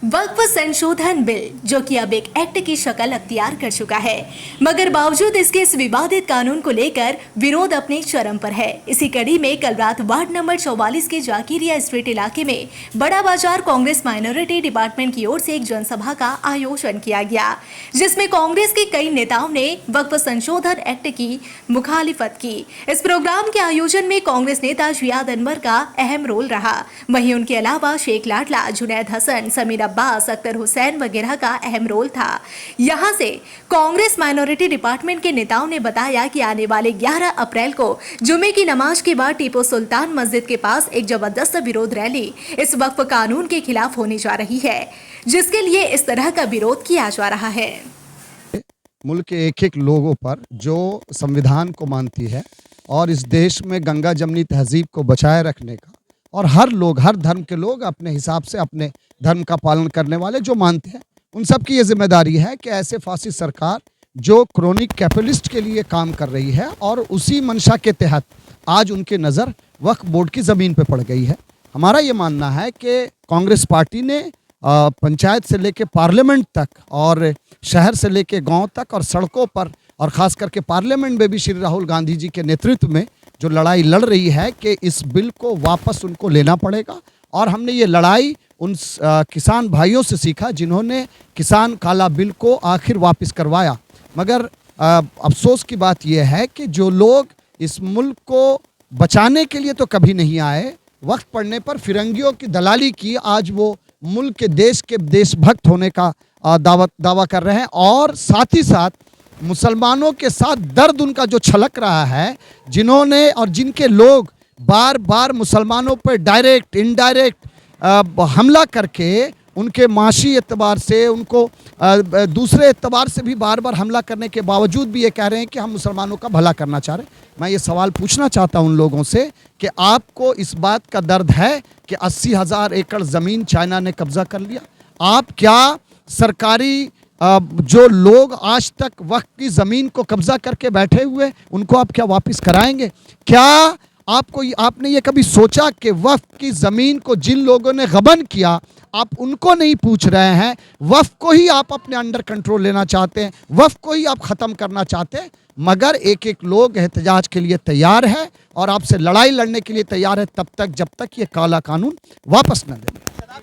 वक्फ संशोधन बिल जो कि अब एक एक्ट की शक्ल अख्तियार कर चुका है, मगर बावजूद इसके इस विवादित कानून को लेकर विरोध अपने चरम पर है। इसी कड़ी में कल रात वार्ड नंबर 44 के जाकिरिया स्ट्रीट इलाके में बड़ा बाजार कांग्रेस माइनॉरिटी डिपार्टमेंट की ओर से एक जनसभा का आयोजन किया गया, जिसमें कांग्रेस के कई नेताओं ने वक्फ संशोधन एक्ट की मुखालिफत की। इस प्रोग्राम के आयोजन में कांग्रेस नेता जियाद अनवर का अहम रोल रहा। वहीं उनके अलावा शेख लाडला, जुनैद हसन, समीर अब्बास, अख्तर हुसैन वगैरह का अहम रोल था। यहां से कांग्रेस माइनॉरिटी डिपार्टमेंट के नेताओं ने बताया कि आने वाले 11 अप्रैल को जुमे की नमाज के बाद टीपू सुल्तान मस्जिद के पास एक जबरदस्त विरोध रैली इस वक्फ कानून के खिलाफ होने जा रही है, जिसके लिए इस तरह का विरोध किया जा रहा है। मुल्क के एक एक लोगों पर जो संविधान को मानती है और इस देश में गंगा जमनी तहजीब को बचाए रखने का, और हर लोग, हर धर्म के लोग अपने हिसाब से अपने धर्म का पालन करने वाले जो मानते हैं, उन सब की ये जिम्मेदारी है कि ऐसे फासिस्ट सरकार जो क्रोनिक कैपिटलिस्ट के लिए काम कर रही है और उसी मंशा के तहत आज उनकी नज़र वक्फ बोर्ड की ज़मीन पे पड़ गई है। हमारा ये मानना है कि कांग्रेस पार्टी ने पंचायत से लेके पार्लियामेंट तक और शहर से लेके गांव तक और सड़कों पर और ख़ास करके पार्लियामेंट में भी श्री राहुल गांधी जी के नेतृत्व में जो लड़ाई लड़ रही है कि इस बिल को वापस उनको लेना पड़ेगा। और हमने ये लड़ाई उन किसान भाइयों से सीखा जिन्होंने किसान काला बिल को आखिर वापस करवाया। मगर अफसोस की बात यह है कि जो लोग इस मुल्क को बचाने के लिए तो कभी नहीं आए, वक्त पड़ने पर फिरंगियों की दलाली की, आज वो मुल्क के देशभक्त होने का दावा कर रहे हैं। और साथ ही साथ मुसलमानों के साथ दर्द उनका जो छलक रहा है, जिन्होंने और जिनके लोग बार बार मुसलमानों पर डायरेक्ट इनडायरेक्ट हमला करके उनके माशी एतबार से, उनको दूसरे एतबार से भी बार बार हमला करने के बावजूद भी ये कह रहे हैं कि हम मुसलमानों का भला करना चाह रहे हैं। मैं ये सवाल पूछना चाहता हूँ उन लोगों से कि आपको इस बात का दर्द है कि 80,000 एकड़ ज़मीन चाइना ने कब्ज़ा कर लिया? आप क्या सरकारी जो लोग आज तक वक्फ की ज़मीन को कब्ज़ा करके बैठे हुए, उनको आप क्या वापस कराएंगे? क्या आपने ये कभी सोचा कि वक्फ की ज़मीन को जिन लोगों ने गबन किया, आप उनको नहीं पूछ रहे हैं? वक्फ को ही आप अपने अंडर कंट्रोल लेना चाहते हैं, वक्फ को ही आप ख़त्म करना चाहते हैं। मगर एक एक लोग एहतजाज के लिए तैयार है और आपसे लड़ाई लड़ने के लिए तैयार है तब तक जब तक ये काला कानून वापस न दें।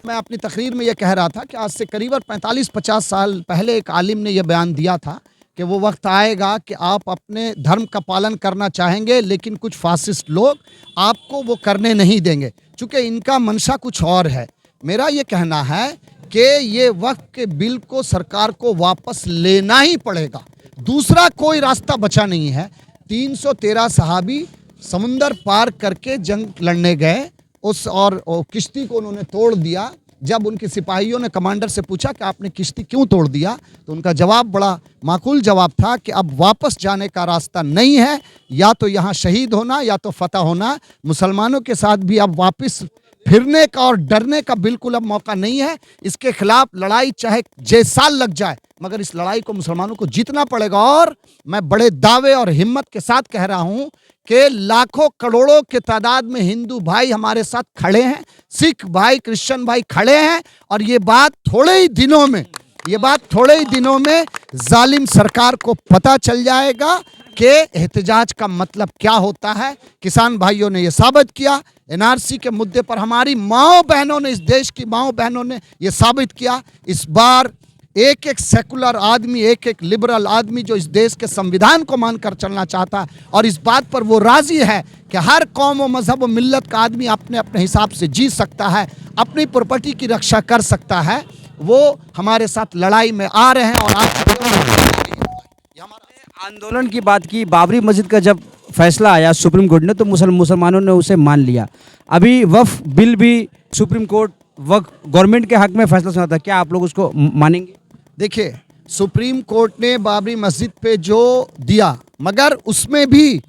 मैं अपनी तकरीर में ये कह रहा था कि आज से करीबन 45-50 साल पहले एक आलिम ने यह बयान दिया था कि वो वक्त आएगा कि आप अपने धर्म का पालन करना चाहेंगे, लेकिन कुछ फासिस्ट लोग आपको वो करने नहीं देंगे, चूँकि इनका मंशा कुछ और है। मेरा ये कहना है कि ये वक्फ के बिल को सरकार को वापस लेना ही पड़ेगा, दूसरा कोई रास्ता बचा नहीं है। 313 सहाबी समुंदर पार करके जंग लड़ने गए, और किश्ती को उन्होंने तोड़ दिया। जब उनके सिपाहियों ने कमांडर से पूछा कि आपने किश्ती क्यों तोड़ दिया, तो उनका जवाब बड़ा माकूल जवाब था कि अब वापस जाने का रास्ता नहीं है, या तो यहाँ शहीद होना या तो फतह होना। मुसलमानों के साथ भी अब वापस फिरने का और डरने का बिल्कुल अब मौका नहीं है। इसके खिलाफ लड़ाई चाहे जे साल लग जाए, मगर इस लड़ाई को मुसलमानों को जीतना पड़ेगा। और मैं बड़े दावे और हिम्मत के साथ कह रहा हूँ कि लाखों करोड़ों के तादाद में हिंदू भाई हमारे साथ खड़े हैं, सिख भाई, क्रिश्चियन भाई खड़े हैं, और ये बात थोड़े ही दिनों में जालिम सरकार को पता चल जाएगा कि एहतजाज का मतलब क्या होता है। किसान भाइयों ने ये साबित किया, एनआरसी के मुद्दे पर हमारी माओ बहनों ने, इस देश की माओ बहनों ने ये साबित किया। इस बार एक एक सेकुलर आदमी, एक एक लिबरल आदमी जो इस देश के संविधान को मानकर चलना चाहता है और इस बात पर वो राजी है कि हर कौम व मजहब व मिल्लत का आदमी अपने अपने हिसाब से जी सकता है, अपनी प्रॉपर्टी की रक्षा कर सकता है, वो हमारे साथ लड़ाई में आ रहे हैं। और आंदोलन की बात की, बाबरी मस्जिद का जब फैसला आया सुप्रीम कोर्ट ने, तो मुसलमानों ने उसे मान लिया। अभी वक्फ बिल भी सुप्रीम कोर्ट वक्फ गवर्नमेंट के हक में फैसला सुना था, क्या आप लोग उसको मानेंगे? देखिए, सुप्रीम कोर्ट ने बाबरी मस्जिद पे जो दिया, मगर उसमें भी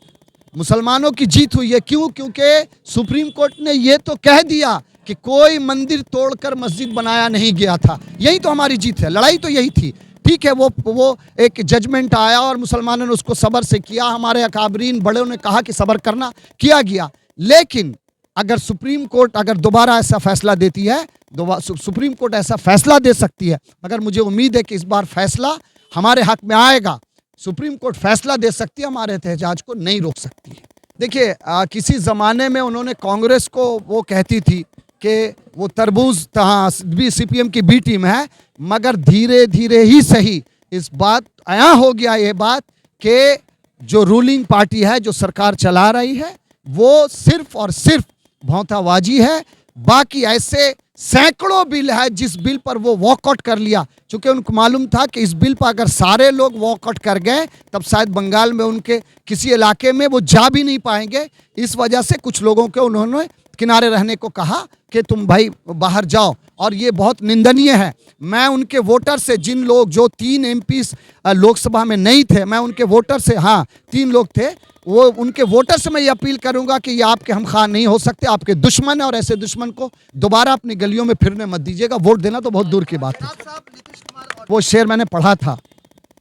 मुसलमानों की जीत हुई है। क्यों? क्योंकि सुप्रीम कोर्ट ने ये तो कह दिया कि कोई मंदिर तोड़कर मस्जिद बनाया नहीं गया था। यही तो हमारी जीत है, लड़ाई तो यही थी। ठीक है, वो एक जजमेंट आया और मुसलमानों ने उसको सब्र से किया, हमारे अकाबरीन बड़ों ने कहा कि सब्र करना, किया गया। लेकिन अगर सुप्रीम कोर्ट अगर दोबारा ऐसा फैसला देती है, सुप्रीम कोर्ट ऐसा फैसला दे सकती है, मगर मुझे उम्मीद है कि इस बार फैसला हमारे हक में आएगा। सुप्रीम कोर्ट फैसला दे सकती है, हमारे एहतजाज को नहीं रोक सकती है। देखिए किसी ज़माने में उन्होंने कांग्रेस को वो कहती थी कि वो तरबूज भी सीपीएम की बी टीम है, मगर धीरे धीरे ही सही इस बात आया हो गया ये बात कि जो रूलिंग पार्टी है, जो सरकार चला रही है, वो सिर्फ और सिर्फ भौंताबाजी है। बाकी ऐसे सैकड़ों बिल है जिस बिल पर वो वॉकआउट कर लिया, क्योंकि उनको मालूम था कि इस बिल पर अगर सारे लोग वॉकआउट कर गए तब शायद बंगाल में उनके किसी इलाके में वो जा भी नहीं पाएंगे। इस वजह से कुछ लोगों के उन्होंने किनारे रहने को कहा कि तुम भाई बाहर जाओ, और ये बहुत निंदनीय है। मैं उनके वोटर से, जिन लोग जो 3 एमपीस लोकसभा में नहीं थे, मैं उनके वोटर से, हाँ 3 लोग थे, वो उनके वोटर से मैं ये अपील करूंगा कि ये आपके हमख्वाह नहीं हो सकते, आपके दुश्मन है, और ऐसे दुश्मन को दोबारा अपनी गलियों में फिरने मत दीजिएगा। वोट देना तो बहुत दूर की बात है। वो शेर मैंने पढ़ा था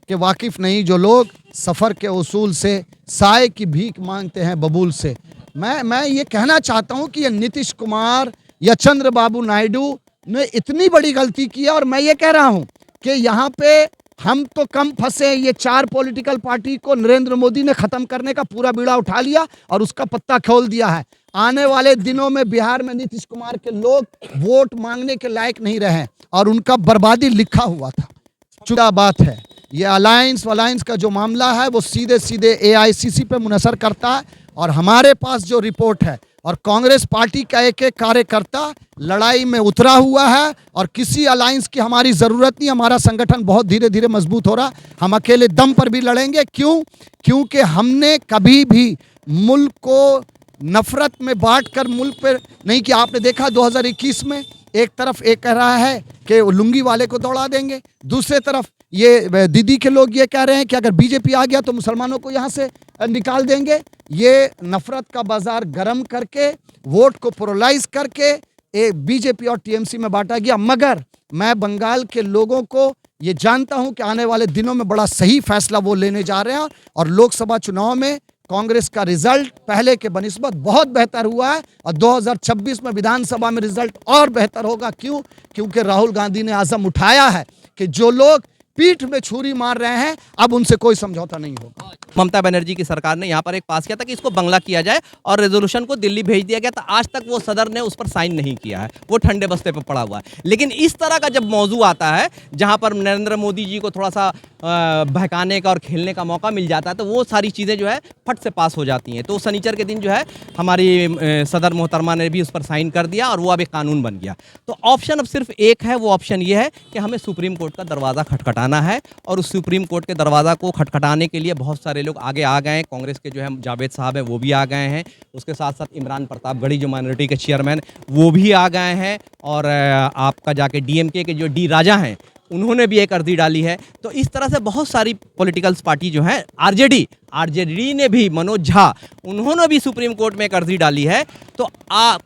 कि वाकिफ नहीं जो लोग सफ़र के उसूल से साए की भीख मांगते हैं बबूल से। मैं ये कहना चाहता हूँ कि ये नीतीश कुमार या चंद्रबाबू नायडू ने इतनी बड़ी गलती की है, और मैं ये कह रहा हूँ कि यहाँ पे हम तो कम फंसे। ये 4 पॉलिटिकल पार्टी को नरेंद्र मोदी ने ख़त्म करने का पूरा बीड़ा उठा लिया और उसका पत्ता खोल दिया है। आने वाले दिनों में बिहार में नीतीश कुमार के लोग वोट मांगने के लायक नहीं रहे, और उनका बर्बादी लिखा हुआ था। जुदा बात है, ये अलायंस का जो मामला है वो सीधे सीधे AICC पे मुनसर करता है, और हमारे पास जो रिपोर्ट है, और कांग्रेस पार्टी का एक एक कार्यकर्ता लड़ाई में उतरा हुआ है, और किसी अलायंस की हमारी ज़रूरत नहीं। हमारा संगठन बहुत धीरे धीरे मजबूत हो रहा, हम अकेले दम पर भी लड़ेंगे। क्यों? क्योंकि हमने कभी भी मुल्क को नफरत में बांटकर मुल्क पर नहीं किया। आपने देखा 2021 में एक तरफ एक कह रहा है कि लुंगी वाले को दौड़ा देंगे, दूसरे तरफ ये दीदी के लोग ये कह रहे हैं कि अगर बीजेपी आ गया तो मुसलमानों को यहाँ से निकाल देंगे। ये नफरत का बाजार गर्म करके, वोट को पोलराइज करके बीजेपी और टीएमसी में बांटा गया। मगर मैं बंगाल के लोगों को ये जानता हूं कि आने वाले दिनों में बड़ा सही फैसला वो लेने जा रहे हैं, और लोकसभा चुनाव में कांग्रेस का रिजल्ट पहले के बनिस्बत बहुत बेहतर हुआ है, और 2026 में विधानसभा में रिजल्ट और बेहतर होगा। क्यों? क्योंकि राहुल गांधी ने आज़म उठाया है कि जो लोग पीठ में छुरी मार रहे हैं, अब उनसे कोई समझौता नहीं होगा। ममता बनर्जी की सरकार ने यहाँ पर एक पास किया था कि इसको बंगला किया जाए, और रेजोल्यूशन को दिल्ली भेज दिया गया था। आज तक वो सदर ने उस पर साइन नहीं किया है, वो ठंडे बस्ते पर पड़ा हुआ है। लेकिन इस तरह का जब मौजू आता है जहाँ पर नरेंद्र मोदी जी को थोड़ा सा बहकाने का और खेलने का मौका मिल जाता है, तो वो सारी चीज़ें जो है फट से पास हो जाती हैं। तो शनिचर के दिन जो है हमारी सदर मोहतरमा ने भी उस पर साइन कर दिया, और वो अब एक कानून बन गया। तो ऑप्शन अब सिर्फ एक है, वो ऑप्शन ये है कि हमें सुप्रीम कोर्ट का दरवाज़ा खटखटाना है, और उस सुप्रीम कोर्ट के दरवाज़ा को खटखटाने के लिए बहुत सारे लोग आगे आ गए हैं। कांग्रेस के जो है जावेद साहब हैं वो भी आ गए हैं, उसके साथ साथ इमरान प्रतापगढ़ी जो माइनॉरिटी के चेयरमैन वो भी आ गए हैं, और आपका जाके DMK के जो डी राजा हैं उन्होंने भी एक अर्जी डाली है। तो इस तरह से बहुत सारी पॉलिटिकल्स पार्टी जो है, आरजेडी ने भी, मनोज झा उन्होंने भी सुप्रीम कोर्ट में एक अर्जी डाली है। तो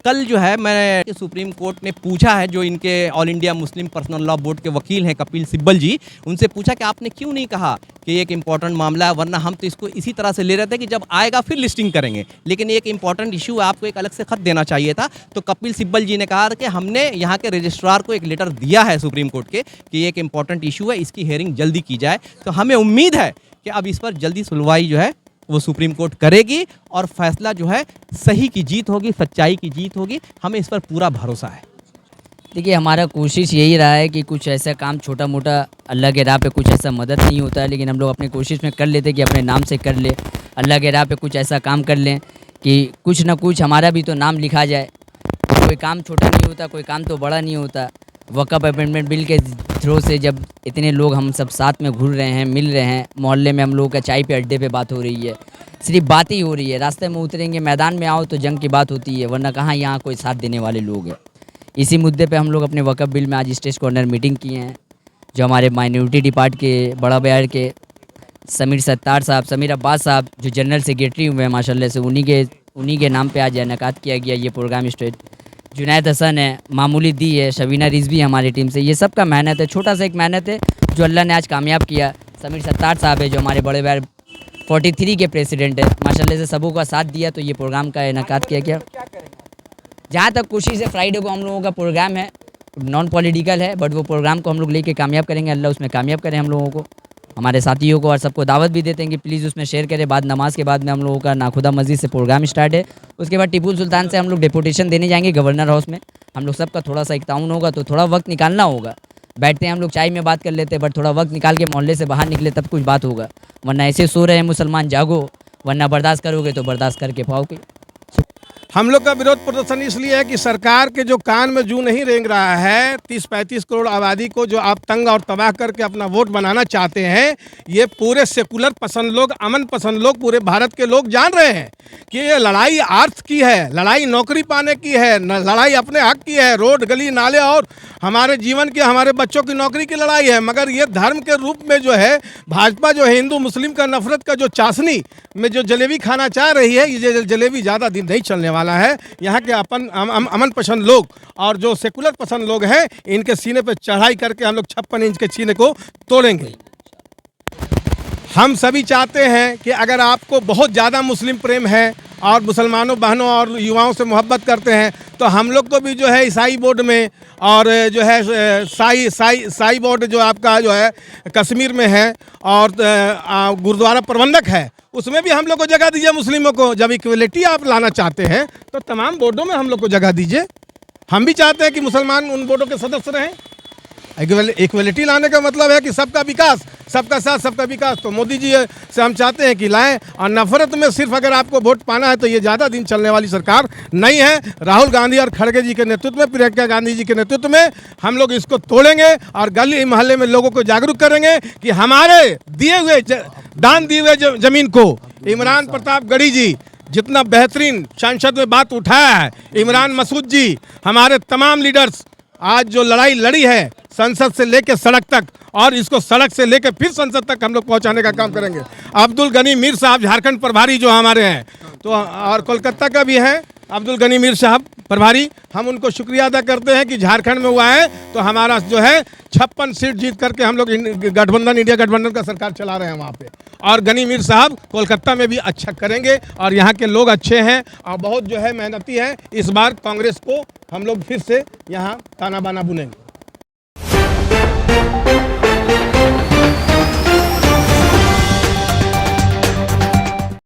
कल जो है मैं सुप्रीम कोर्ट ने पूछा है, जो इनके all India Muslim personal law board के वकील हैं कपिल सिब्बल जी, उनसे पूछा कि आपने क्यों नहीं कहा कि ये एक इंपॉर्टेंट मामला है, वरना हम तो इसको इसी तरह से ले रहे थे कि जब आएगा फिर लिस्टिंग करेंगे, लेकिन एक इंपॉर्टेंट इशू है, आपको एक अलग से खत देना चाहिए था। तो कपिल सिब्बल जी ने कहा कि हमने यहाँ के रजिस्ट्रार को एक लेटर दिया है सुप्रीम कोर्ट के कि ये एक इंपॉर्टेंट इशू है, इसकी हेयरिंग जल्दी की जाए। तो हमें उम्मीद है कि अब इस पर जल्दी सुनवाई जो है वो सुप्रीम कोर्ट करेगी, और फैसला जो है सही की जीत होगी, सच्चाई की जीत होगी। हमें इस पर पूरा भरोसा है। देखिए, हमारा कोशिश यही रहा है कि कुछ ऐसा काम छोटा मोटा अल्लाह के राह पे कुछ ऐसा मदद नहीं होता है, लेकिन हम लोग अपनी कोशिश में कर लेते कि अपने नाम से कर ले, अल्लाह के राह पे कुछ ऐसा काम कर लें कि कुछ ना कुछ हमारा भी तो नाम लिखा जाए। कोई काम छोटा नहीं होता, कोई काम तो बड़ा नहीं होता। वक़्फ़ अमेंडमेंट बिल के थ्रू से जब इतने लोग हम सब साथ में घुल रहे हैं, मिल रहे हैं, मोहल्ले में हम लोगों का चाय पे अड्डे पे बात हो रही है, सिर्फ बात ही हो रही है। रास्ते में उतरेंगे, मैदान में आओ तो जंग की बात होती है, वरना कहाँ यहाँ कोई साथ देने वाले लोग हैं। इसी मुद्दे पे हम लोग अपने वक़्फ़ बिल में आज स्टेज कॉर्नर मीटिंग किए हैं, जो हमारे माइनॉरिटी डिपार्ट के बड़ा बयार के समीर अब्बास साहब जो जनरल सेक्रेटरी हुए हैं माशाल्लाह से, उन्हीं के नाम पे आज इनेकाद किया गया ये प्रोग्राम स्टेज। जुनैद हसन है, मामूली दी है, शबीना रिजवी हमारी टीम से, ये सब का मेहनत है, छोटा सा एक मेहनत है जो अल्लाह ने आज कामयाब किया। समीर सत्तार साहब है जो हमारे बड़े बयार 43 के प्रेसिडेंट है, माशाल्लाह से सबों का साथ दिया, तो ये प्रोग्राम का इनेकाद किया गया। जहाँ तक कोशिश है, फ्राइडे को हम लोगों का प्रोग्राम है, नॉन पॉलिटिकल है, बट वो प्रोग्राम को हम लोग लेके कामयाब करेंगे। अल्लाह उसमें कामयाब करें हम लोगों को, हमारे साथियों को, और सबको दावत भी देते हैं कि प्लीज़ उसमें शेयर करें। बाद नमाज के बाद में हम लोगों का नाखुदा मस्जिद से प्रोग्राम स्टार्ट है। उसके बाद टीपू सुल्तान से हम लोग डेपुटेशन देने जाएंगे गवर्नर हाउस में। हम लोग सबका थोड़ा सा एक ताउन होगा, तो थोड़ा वक्त निकालना होगा। बैठते हैं हम लोग चाय में बात कर लेते हैं, बट थोड़ा वक्त निकाल के मोहल्ले से बाहर निकले तब कुछ बात होगा, वरना ऐसे सो रहे हैं मुसलमान, जागो, वरना बर्दाश्त करोगे तो बर्दाश्त करके पाओगे। हम लोग का विरोध प्रदर्शन इसलिए है कि सरकार के जो कान में जू नहीं रेंग रहा है, 30-35 करोड़ आबादी को जो आप तंग और तबाह करके अपना वोट बनाना चाहते हैं, ये पूरे सेकुलर पसंद लोग, अमन पसंद लोग, पूरे भारत के लोग जान रहे हैं कि ये लड़ाई अर्थ की है, लड़ाई नौकरी पाने की है, लड़ाई अपने हक की है, रोड गली नाले और हमारे जीवन की, हमारे बच्चों की नौकरी की लड़ाई है। मगर ये धर्म के रूप में जो है भाजपा जो है हिंदू मुस्लिम का नफरत का जो चाशनी में जो जलेबी खाना चाह रही है, ये जलेबी ज़्यादा दिन नहीं चलने वाला है। यहाँ के अमन पसंद लोग और जो सेकुलर पसंद लोग हैं, इनके सीने पे चढ़ाई करके हम लोग 56 इंच के सीने को तोड़ेंगे। हम सभी चाहते हैं कि अगर आपको बहुत ज़्यादा मुस्लिम प्रेम है और मुसलमानों बहनों और युवाओं से मोहब्बत करते हैं, तो हम लोग को भी जो है ईसाई बोर्ड में और जो है साई बोर्ड जो आपका जो है कश्मीर में है और गुरुद्वारा प्रबंधक है, उसमें भी हम लोग को जगह दीजिए। मुस्लिमों को जब इक्वलिटी आप लाना चाहते हैं तो तमाम बोर्डों में हम लोग को जगह दीजिए। हम भी चाहते हैं कि मुसलमान उन बोर्डों के सदस्य रहें। इक्वलिटी लाने का मतलब है कि सबका विकास, सबका साथ, सबका विकास। तो मोदी जी से हम चाहते हैं कि लाएं। और नफरत में सिर्फ अगर आपको वोट पाना है तो ये ज़्यादा दिन चलने वाली सरकार नहीं है। राहुल गांधी और खड़गे जी के नेतृत्व में, प्रियंका गांधी जी के नेतृत्व में हम लोग इसको तोड़ेंगे और गली मोहल्ले में लोगों को जागरूक करेंगे कि हमारे दिए हुए दान दिए हुए ज़मीन को इमरान प्रतापगढ़ी जी जितना बेहतरीन संसद में बात उठाया है, इमरान मसूद जी, हमारे तमाम लीडर्स आज जो लड़ाई लड़ी है संसद से लेकर सड़क तक, और इसको सड़क से लेकर फिर संसद तक हम लोग पहुंचाने का काम करेंगे। अब्दुल गनी मीर साहब झारखंड प्रभारी जो हमारे हैं, तो और कोलकाता का भी है अब्दुल गनी मीर साहब प्रभारी, हम उनको शुक्रिया अदा करते हैं कि झारखंड में हुआ है तो हमारा जो है 56 सीट जीत करके हम लोग गठबंधन, इंडिया गठबंधन का सरकार चला रहे हैं वहाँ पे। और गनी मीर साहब कोलकाता में भी अच्छा करेंगे और यहाँ के लोग अच्छे हैं और बहुत जो है मेहनती हैं। इस बार कांग्रेस को हम लोग फिर से यहाँ ताना बाना बुनेंगे।